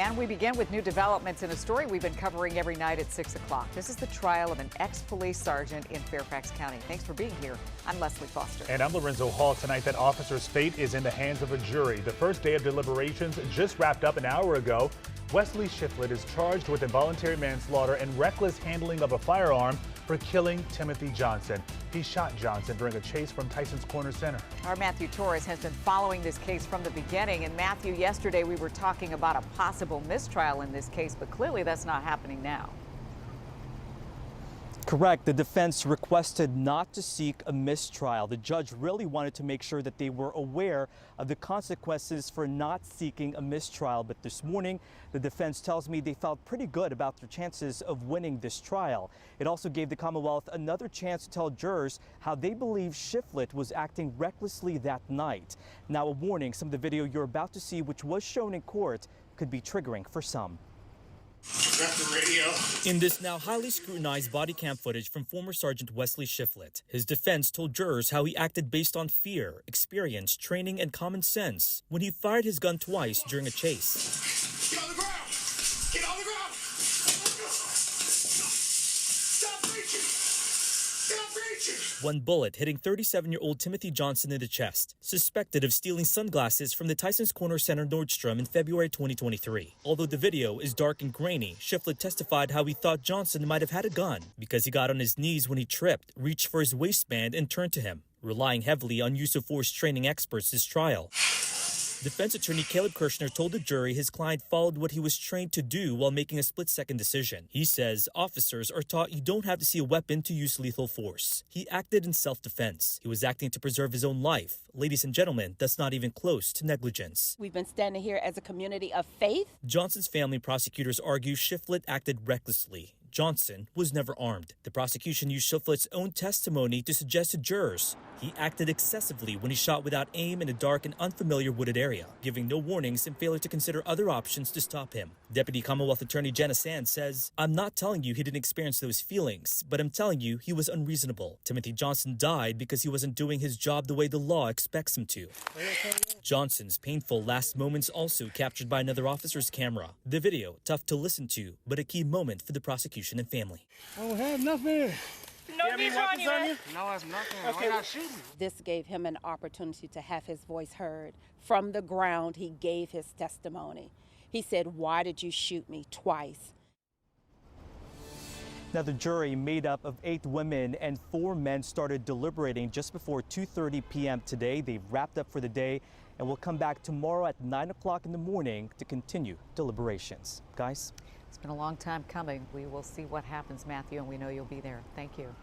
And we begin with new developments in a story we've been covering every night at 6 o'clock. This is the trial of an ex-police sergeant in Fairfax County. Thanks for being here. I'm Leslie Foster. And I'm Lorenzo Hall. Tonight, that officer's fate is in the hands of a jury. The first day of deliberations just wrapped up an hour ago. Wesley Shiflett is charged with involuntary manslaughter and reckless handling of a firearm for killing Timothy Johnson. He shot Johnson during a chase from Tysons Corner Center. Our Matthew Torres has been following this case from the beginning. And Matthew, yesterday we were talking about a possible mistrial in this case, but clearly that's not happening now. Correct. The defense requested not to seek a mistrial. The judge really wanted to make sure that they were aware of the consequences for not seeking a mistrial. But this morning, the defense tells me they felt pretty good about their chances of winning this trial. It also gave the Commonwealth another chance to tell jurors how they believe Shiflett was acting recklessly that night. Now, a warning, some of the video you're about to see, which was shown in court, could be triggering for some. In this now highly scrutinized body cam footage from former Sergeant Wesley Shiflett, his defense told jurors how he acted based on fear, experience, training, and common sense when he fired his gun twice during a chase. Get on the ground! Get on the ground! Stop reaching! Stop reaching! One bullet hitting 37-year-old Timothy Johnson in the chest, suspected of stealing sunglasses from the Tysons Corner Center Nordstrom in February 2023. Although the video is dark and grainy, Shiflett testified how he thought Johnson might have had a gun because he got on his knees when he tripped, reached for his waistband, and turned to him, relying heavily on use of force training experts this trial. Defense attorney Caleb Kirshner told the jury his client followed what he was trained to do while making a split-second decision. He says officers are taught you don't have to see a weapon to use lethal force. He acted in self-defense. He was acting to preserve his own life. Ladies and gentlemen, that's not even close to negligence. We've been standing here as a community of faith. Johnson's family prosecutors argue Shiflett acted recklessly. Johnson was never armed. The prosecution used Shiflett's own testimony to suggest to jurors he acted excessively when he shot without aim in a dark and unfamiliar wooded area, giving no warnings and failure to consider other options to stop him. Deputy Commonwealth Attorney Jenna Sands says, "I'm not telling you he didn't experience those feelings, but I'm telling you he was unreasonable. Timothy Johnson died because he wasn't doing his job the way the law expects him to." Johnson's painful last moments also captured by another officer's camera. The video, tough to listen to, but a key moment for the prosecution and family. I don't have nothing. No, these on you. No, it's nothing. Okay. Why not shooting? This gave him an opportunity to have his voice heard. From the ground, he gave his testimony. He said, "Why did you shoot me twice?" Now, the jury, made up of 8 women and 4 men, started deliberating just before 2:30 p.m. today. They've wrapped up for the day and will come back tomorrow at 9 o'clock in the morning to continue deliberations. Guys? It's been a long time coming. We will see what happens, Matthew, and we know you'll be there. Thank you.